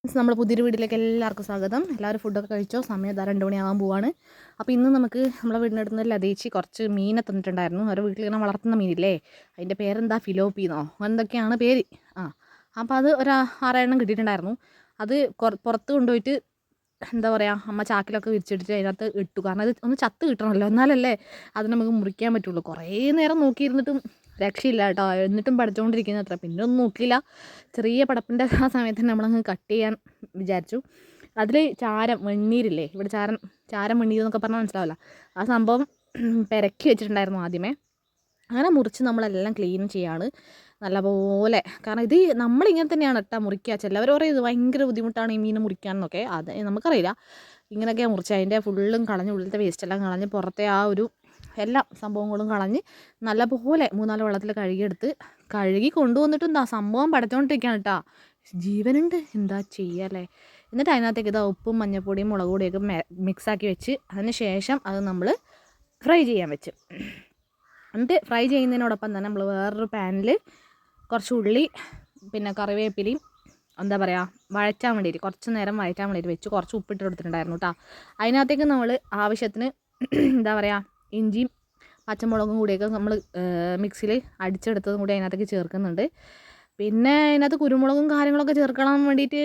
നമ്മൾ പുതിയൊരു വീട്ടിലേക്ക് എല്ലാവർക്കും സ്വാഗതം. എല്ലാവരും ഫുഡൊക്കെ കഴിച്ചോ? സമയം 2 മണിയാകാൻ പോവാണ്. അപ്പോൾ ഇന്ന് നമുക്ക് നമ്മളെ വീടിനടുത്ത് നിന്ന് ലതേച്ചി കുറച്ച് മീനെ തന്നിട്ടുണ്ടായിരുന്നു. അവരുടെ വീട്ടിൽ ഇങ്ങനെ വളർത്തുന്ന മീനില്ലേ, അതിൻ്റെ പേരെന്താ, ഫിലോപ്പിന്നോ എന്തൊക്കെയാണ് പേര്. അപ്പോൾ അത് ഒരു 6 എണ്ണം കിട്ടിയിട്ടുണ്ടായിരുന്നു. അത് പുറത്ത് കൊണ്ടുപോയിട്ട് എന്താ പറയുക, അമ്മ ചാക്കിലൊക്കെ വിരിച്ചിട്ടിട്ട് അതിനകത്ത് ഇട്ടു. കാരണം അത് ഒന്ന് ചത്ത് കിട്ടണമല്ലോ, എന്നാലല്ലേ അത് നമുക്ക് മുറിക്കാൻ പറ്റുള്ളൂ. കുറേ നേരം നോക്കിയിരുന്നിട്ടും രക്ഷയില്ല കേട്ടോ. എന്നിട്ടും പഠിച്ചുകൊണ്ടിരിക്കുന്ന അത്ര, പിന്നെ ഒന്നും നോക്കിയില്ല. ചെറിയ പടപ്പിൻ്റെ ആ സമയത്ത് തന്നെ നമ്മളങ്ങ് കട്ട് ചെയ്യാൻ വിചാരിച്ചു. അതിൽ ചാരം, വെണ്ണീരില്ലേ, ഇവിടെ ചാരം വെണ്ണീർ എന്നൊക്കെ പറഞ്ഞാൽ മനസ്സിലാവില്ല. ആ സംഭവം പെരക്കി വെച്ചിട്ടുണ്ടായിരുന്നു ആദ്യമേ. അങ്ങനെ മുറിച്ച് നമ്മളെല്ലാം ക്ലീൻ ചെയ്യാണ് നല്ലപോലെ. കാരണം ഇത് നമ്മളിങ്ങനെ തന്നെയാണ് കേട്ടോ മുറിക്കുക. ചിലവർ പറയും ഇത് ഭയങ്കര ബുദ്ധിമുട്ടാണ് ഈ മീൻ മുറിക്കാനെന്നൊക്കെ. അത് നമുക്കറിയില്ല. ഇങ്ങനെയൊക്കെയാണ് മുറിച്ച് അതിൻ്റെ ഫുള്ളും കളഞ്ഞ്, ഉള്ളിലത്തെ വേസ്റ്റെല്ലാം കളഞ്ഞ്, പുറത്തെ ആ ഒരു എല്ലാ സംഭവങ്ങളും കളഞ്ഞ് നല്ലപോലെ 3-4 വെള്ളത്തിൽ കഴുകി കൊണ്ടുവന്നിട്ട് എന്താ സംഭവം പടച്ചുകൊണ്ടിരിക്കുകയാണ് കേട്ടോ. ജീവനുണ്ട്, എന്താ ചെയ്യല്ലേ. എന്നിട്ട് അതിനകത്തേക്ക് ഇതാ ഉപ്പും മഞ്ഞൾപ്പൊടിയും മുളക് പൊടിയൊക്കെ മിക്സാക്കി വെച്ച് അതിന് ശേഷം അത് നമ്മൾ ഫ്രൈ ചെയ്യാൻ വെച്ച്. എന്നിട്ട് ഫ്രൈ ചെയ്യുന്നതിനോടൊപ്പം തന്നെ നമ്മൾ വേറൊരു പാനിൽ കുറച്ച് ഉള്ളി, പിന്നെ കറിവേപ്പിലയും എന്താ പറയുക, വഴറ്റാൻ വേണ്ടിയിട്ട് കുറച്ച് നേരം വഴറ്റാൻ വേണ്ടിയിട്ട് വെച്ച് കുറച്ച് ഉപ്പിട്ട് കൊടുത്തിട്ടുണ്ടായിരുന്നു കേട്ടോ. അതിനകത്തേക്ക് നമ്മൾ ആവശ്യത്തിന് എന്താ പറയുക, ഇഞ്ചിയും പച്ചമുളകും കൂടിയൊക്കെ നമ്മൾ മിക്സിയിൽ അടിച്ചെടുത്തതും കൂടി അതിനകത്തേക്ക് ചേർക്കുന്നുണ്ട്. പിന്നെ അതിനകത്ത് കുരുമുളകും കാര്യങ്ങളൊക്കെ ചേർക്കണം വേണ്ടിയിട്ട്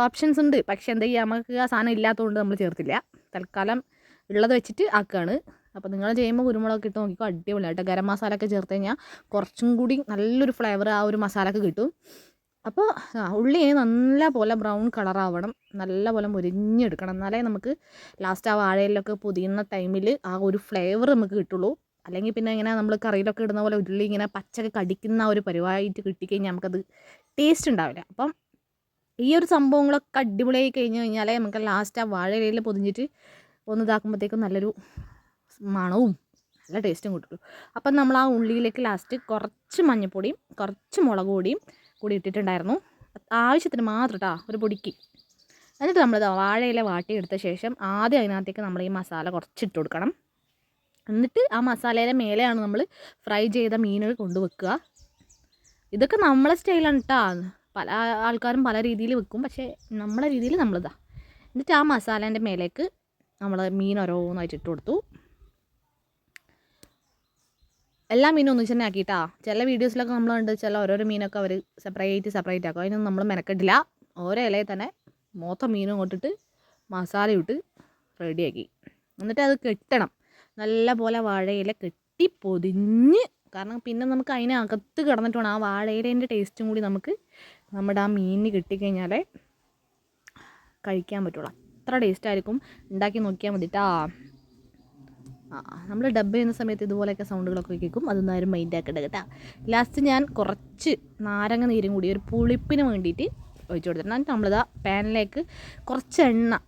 ഓപ്ഷൻസ് ഉണ്ട്. പക്ഷേ എന്താ ചെയ്യുക, നമുക്ക് ആ സാധനം ഇല്ലാത്തതുകൊണ്ട് നമ്മൾ ചേർത്തില്ല. തൽക്കാലം ഉള്ളത് വെച്ചിട്ട് ആക്കുകയാണ്. അപ്പോൾ നിങ്ങൾ ചെയ്യുമ്പോൾ കുരുമുളകൊക്കെ ഇട്ട് നോക്കിക്കോ, അടിപൊളിയായിട്ട്. ഗരം മസാല ഒക്കെ ചേർത്ത് കഴിഞ്ഞാൽ കുറച്ചും കൂടി നല്ലൊരു ഫ്ലേവർ ആ ഒരു മസാലക്ക് കിട്ടും. അപ്പോൾ ഉള്ളി നല്ല പോലെ ബ്രൗൺ കളറാവണം, നല്ല പോലെ മുരിഞ്ഞെടുക്കണം. എന്നാലേ നമുക്ക് ലാസ്റ്റ് ആ വാഴയിലൊക്കെ പൊതിയുന്ന ടൈമിൽ ആ ഒരു ഫ്ലേവർ നമുക്ക് കിട്ടുള്ളൂ. അല്ലെങ്കിൽ പിന്നെ ഇങ്ങനെ നമ്മൾ കറിയിലൊക്കെ ഇടുന്ന പോലെ ഉള്ളി ഇങ്ങനെ പച്ചക്ക് കടിക്കുന്ന ഒരു പരിവായിട്ട് കിട്ടിക്കഴിഞ്ഞാൽ നമുക്കത് ടേസ്റ്റ് ഉണ്ടാവില്ല. അപ്പം ഈ ഒരു സംഭവങ്ങളൊക്കെ അടിപൊളിയായി കഴിഞ്ഞ് കഴിഞ്ഞാലേ നമുക്ക് ലാസ്റ്റ് ആ വാഴയിലയിൽ പൊതിഞ്ഞിട്ട് ഒന്ന് ഇതാക്കുമ്പോഴത്തേക്കും നല്ലൊരു മണവും നല്ല ടേസ്റ്റും കിട്ടുള്ളൂ. അപ്പം നമ്മൾ ആ ഉള്ളിയിലേക്ക് ലാസ്റ്റ് കുറച്ച് മഞ്ഞൾപ്പൊടിയും കുറച്ച് മുളക് പൊടിയും കൂടി ഇട്ടിട്ടുണ്ടായിരുന്നു, ആവശ്യത്തിന് മാത്രം കേട്ടോ, ഒരു പൊടിക്ക്. എന്നിട്ട് നമ്മളിത് വാഴയില വാട്ടിയെടുത്ത ശേഷം ആദ്യം അതിനകത്തേക്ക് നമ്മൾ ഈ മസാല കുറച്ചിട്ട് കൊടുക്കണം. എന്നിട്ട് ആ മസാലയുടെ മേലെയാണ് നമ്മൾ ഫ്രൈ ചെയ്ത മീനുകൾ കൊണ്ടുവെക്കുക. ഇതൊക്കെ നമ്മളെ സ്റ്റൈലാണ് കേട്ടോ. പല ആൾക്കാരും പല രീതിയിൽ വെക്കും, പക്ഷേ നമ്മളെ രീതിയിൽ നമ്മളിതാ. എന്നിട്ട് ആ മസാലേൻ്റെ മേലേക്ക് നമ്മൾ മീൻ ഓരോന്നായിട്ട് ഇട്ട് കൊടുത്തു. എല്ലാ മീനും ഒന്നിച്ച് തന്നെ ആക്കിയിട്ടാ. ചില വീഡിയോസിലൊക്കെ നമ്മൾ കണ്ട് ചില ഓരോരോ മീനൊക്കെ അവർ സെപ്പറേറ്റ് ആക്കും. അതിനൊന്നും നമ്മൾ മെനക്കെട്ടില്ല. ഓരോ ഇലയിൽ തന്നെ മൊത്തം മീനും കൊണ്ടിട്ട് മസാല ഇട്ട് റെഡിയാക്കി. എന്നിട്ട് അത് കെട്ടണം, നല്ല പോലെ വാഴയില കെട്ടി പൊതിഞ്ഞ്. കാരണം പിന്നെ നമുക്ക് അതിനകത്ത് കിടന്നിട്ട് വേണം ആ വാഴയിലേൻ്റെ ടേസ്റ്റും കൂടി നമുക്ക് നമ്മുടെ ആ മീനിന് കിട്ടിക്കഴിഞ്ഞാലേ കഴിക്കാൻ പറ്റുള്ളൂ. അത്ര ടേസ്റ്റായിരിക്കും. ഉണ്ടാക്കി നോക്കിയാൽ മതിട്ടാ. നമ്മൾ ഡബ് ചെയ്യുന്ന സമയത്ത് ഇതുപോലെയൊക്കെ സൗണ്ടുകളൊക്കെ കേൾക്കും. അതൊന്നും ആരും മൈൻഡ് ആക്കേണ്ട കേട്ടോ. ലാസ്റ്റ് ഞാൻ കുറച്ച് നാരങ്ങ നീരും കൂടി ഒരു പുളിപ്പിന് വേണ്ടിയിട്ട് ഒഴിച്ചു കൊടുത്തിട്ടുണ്ട്. നമ്മളിതാ പാനിലേക്ക് കുറച്ച് എണ്ണ,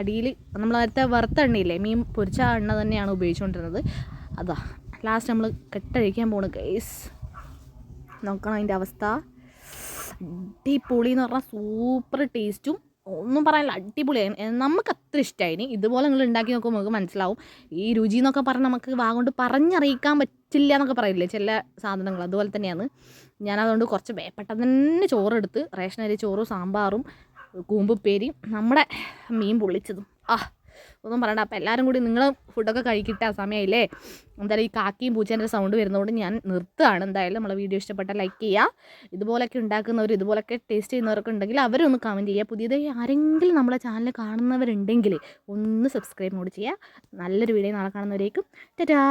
അടിയിൽ നമ്മൾ നേരത്തെ വറുത്ത എണ്ണയില്ലേ, മീൻ പൊരിച്ച എണ്ണ തന്നെയാണ് ഉപയോഗിച്ചുകൊണ്ടിരുന്നത്. അതാ ലാസ്റ്റ് നമ്മൾ കെട്ടഴിക്കാൻ പോണ് ഗൈസ്. നോക്കണം അതിൻ്റെ അവസ്ഥ. അടിപൊളി എന്ന് പറഞ്ഞാൽ സൂപ്പർ ടേസ്റ്റും ഒന്നും പറയാനില്ല, അടിപൊളിയായി. നമുക്ക് അത്ര ഇഷ്ടമായി. ഇതുപോലെ നിങ്ങൾ ഉണ്ടാക്കി നോക്കുമ്പോൾ നമുക്ക് മനസ്സിലാവും. ഈ രുചി എന്നൊക്കെ പറഞ്ഞാൽ നമുക്ക് വാഗോണ്ട് പറഞ്ഞറിയിക്കാൻ പറ്റില്ല എന്നൊക്കെ പറയില്ലേ ചില സാധനങ്ങൾ, അതുപോലെ തന്നെയാണ്. ഞാനതുകൊണ്ട് കുറച്ച് പെട്ടെന്ന് തന്നെ ചോറെടുത്ത്, റേഷൻ അരി ചോറും സാമ്പാറും കൂമ്പുപ്പേരിയും നമ്മുടെ മീൻ പൊള്ളിച്ചതും ഒന്നും പറയണ്ട. അപ്പോൾ എല്ലാവരും കൂടി നിങ്ങൾ ഫുഡൊക്കെ കഴിക്കിട്ട സമയമില്ലേ. എന്തായാലും ഈ കാക്കിയും പൂച്ചേൻ്റെ സൗണ്ട് വരുന്നതുകൊണ്ട് ഞാൻ നിർത്തുകയാണ്. എന്തായാലും നമ്മളെ വീഡിയോ ഇഷ്ടപ്പെട്ടാൽ ലൈക്ക് ചെയ്യുക. ഇതുപോലൊക്കെ ഉണ്ടാക്കുന്നവർ, ഇതുപോലൊക്കെ ടേസ്റ്റ് ചെയ്യുന്നവരൊക്കെ ഉണ്ടെങ്കിൽ അവരൊന്ന് കമൻറ്റ് ചെയ്യുക. പുതിയതായി ആരെങ്കിലും നമ്മളെ ചാനൽ കാണുന്നവരുണ്ടെങ്കിൽ ഒന്ന് സബ്സ്ക്രൈബ് കൂടി ചെയ്യുക. നല്ലൊരു വീഡിയോ നാളെ കാണുന്നവരേക്കും ടാറ്റാ.